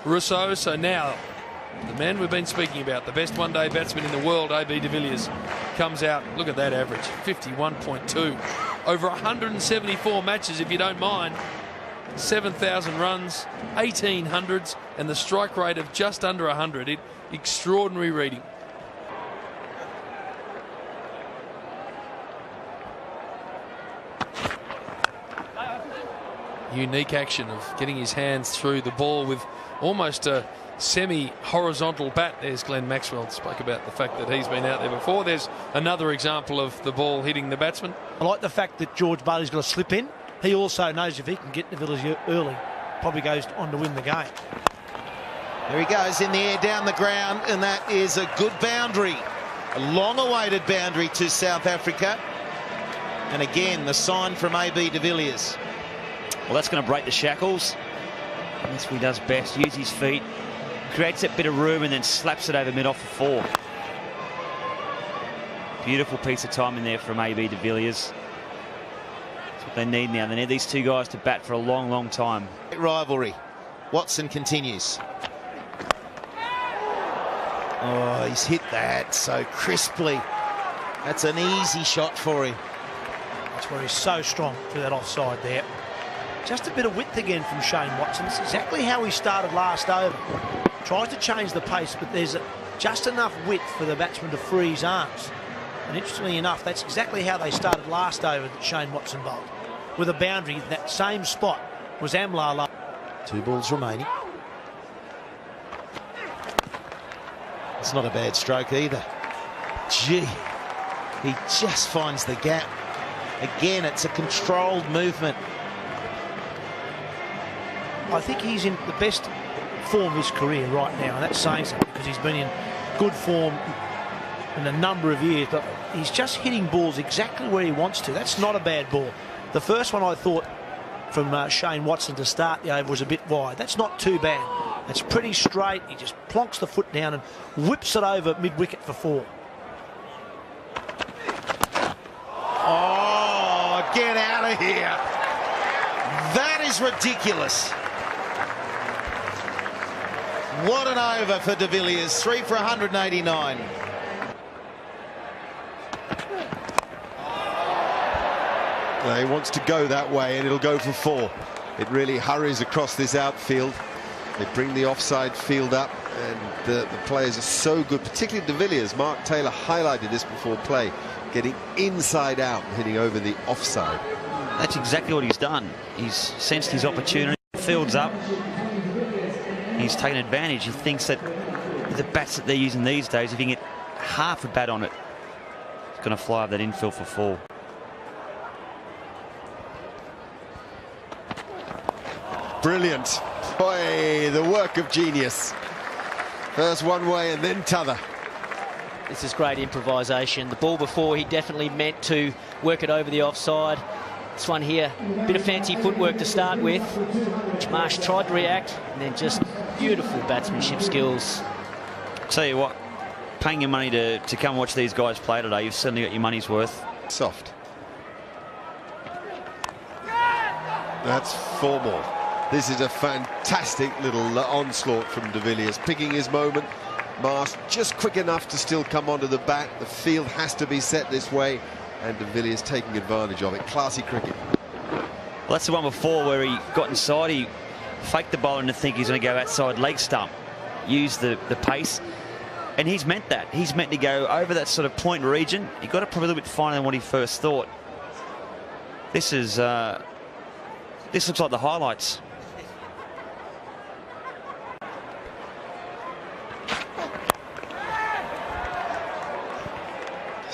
Rousseau. So now the man we've been speaking about, the best one-day batsman in the world, AB de Villiers, comes out. Look at that average, 51.2. Over 174 matches, if you don't mind. 7,000 runs, 1800s, and the strike rate of just under 100. Extraordinary reading. Unique action of getting his hands through the ball with almost a semi-horizontal bat. There's Glenn Maxwell, spoke about the fact that he's been out there before. There's another example of the ball hitting the batsman. I like the fact that George Bailey's got to slip in. He also knows if he can get to Villiers early, probably goes on to win the game. There he goes in the air down the ground, and that is a good boundary. A long-awaited boundary to South Africa. And again, the sign from AB de Villiers. Well, that's going to break the shackles. That's what he does best. Use his feet, creates that bit of room, and then slaps it over mid-off for 4. Beautiful piece of time in there from AB de Villiers. That's what they need now. They need these two guys to bat for a long, long time. Rivalry. Watson continues. Oh, he's hit that so crisply. That's an easy shot for him. That's where he's so strong for that offside there. Just a bit of width again from Shane Watson. It's exactly how he started last over. Tries to change the pace, but there's just enough width for the batsman to free his arms. And interestingly enough, that's exactly how they started last over that Shane Watson bowled. With a boundary, that same spot was Amlar. 2 balls remaining. It's not a bad stroke either. Gee, he just finds the gap. Again, it's a controlled movement. I think he's in the best form of his career right now, and that's saying something because he's been in good form in a number of years, but he's just hitting balls exactly where he wants to. That's not a bad ball. The first one I thought from Shane Watson to start the over was a bit wide. That's not too bad. It's pretty straight. He just plonks the foot down and whips it over mid-wicket for 4. Oh, get out of here. That is ridiculous. What an over for de Villiers. 3 for 189. He wants to go that way, and it'll go for 4. It really hurries across this outfield. They bring the offside field up, and the players are so good, particularly de Villiers. Mark Taylor highlighted this before play, getting inside out and hitting over the offside. That's exactly what he's done. He's sensed his opportunity, fields up. He's taken advantage. He thinks that with the bats that they're using these days, if he can get half a bat on it, it's going to fly up that infield for 4. Brilliant. Boy, the work of genius. First one way and then t'other. This is great improvisation. The ball before, he definitely meant to work it over the offside. This one here, a bit of fancy footwork to start with, which Marsh tried to react, and then just beautiful batsmanship skills. Tell you what, paying your money to come watch these guys play today, you've certainly got your money's worth. Soft. That's 4 more. This is a fantastic little onslaught from de Villiers, picking his moment. Marsh just quick enough to still come onto the bat. The field has to be set this way, and de Villiers taking advantage of it. Classy cricket. Well, that's the one before where he got inside. He faked the bowler to think he's going to go outside leg stump, use the pace, and he's meant that. He's meant to go over that sort of point region. He got it probably a little bit finer than what he first thought. This is this looks like the highlights.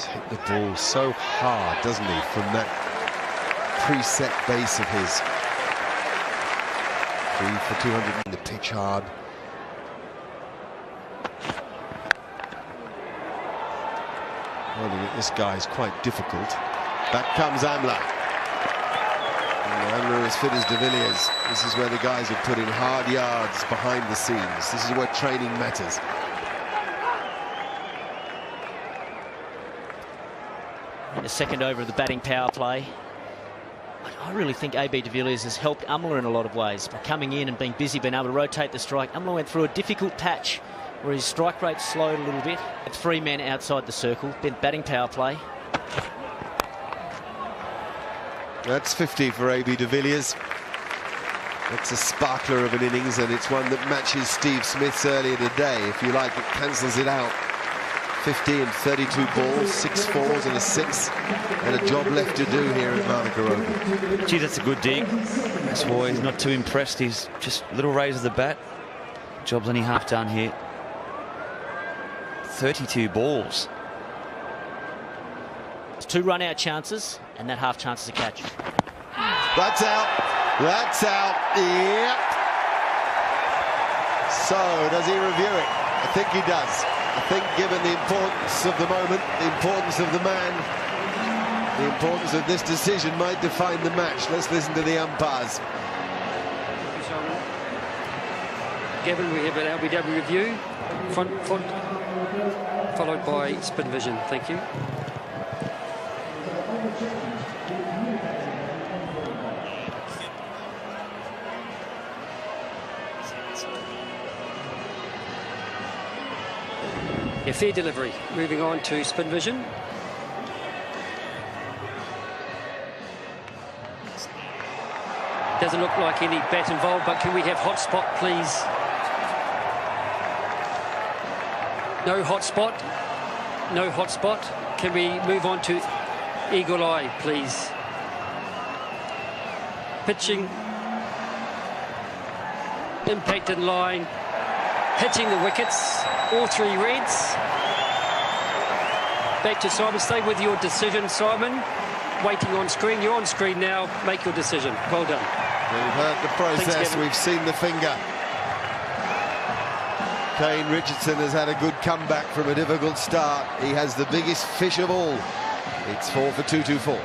Hit the ball so hard, doesn't he, from that preset base of his. 3 for 200 in the pitch hard. Holding it, this guy is quite difficult. Back comes Amla. And Amla is fit as de Villiers. This is where the guys have put in hard yards behind the scenes. This is where training matters. In the second over of the batting power play, I really think AB de Villiers has helped Umler in a lot of ways by coming in and being busy, being able to rotate the strike. Umler went through a difficult patch where his strike rate slowed a little bit. 3 men outside the circle, then batting power play. That's 50 for AB de Villiers. It's a sparkler of an innings, and it's one that matches Steve Smith's earlier today. If you like, it cancels it out. 50 and 32 balls, 6 fours and a 6, and a job left to do here at Manuka. Gee, that's a good dig. That's why he's not too impressed. He's just a little raise of the bat. Job's only half done here. 32 balls. It's 2 run-out chances, and that half chance is a catch. That's out. That's out. Yep. So, does he review it? I think he does. I think given the importance of the moment, the importance of the man, the importance of this decision might define the match. Let's listen to the umpires. Gavin, we have an LBW review. Front foot, followed by spin vision. Thank you. Yeah, fair delivery. Moving on to spin vision. Doesn't look like any bat involved, but can we have hot spot, please? No hot spot. No hot spot. Can we move on to eagle eye, please? Pitching. Impact in line. Hitting the wickets. All 3 reds. Back to Simon. Stay with your decision, Simon. Waiting on screen. You're on screen now. Make your decision. Well done. We've heard the process. Thanks, we've seen the finger. Kane Richardson has had a good comeback from a difficult start. He has the biggest fish of all. It's 4 for 224.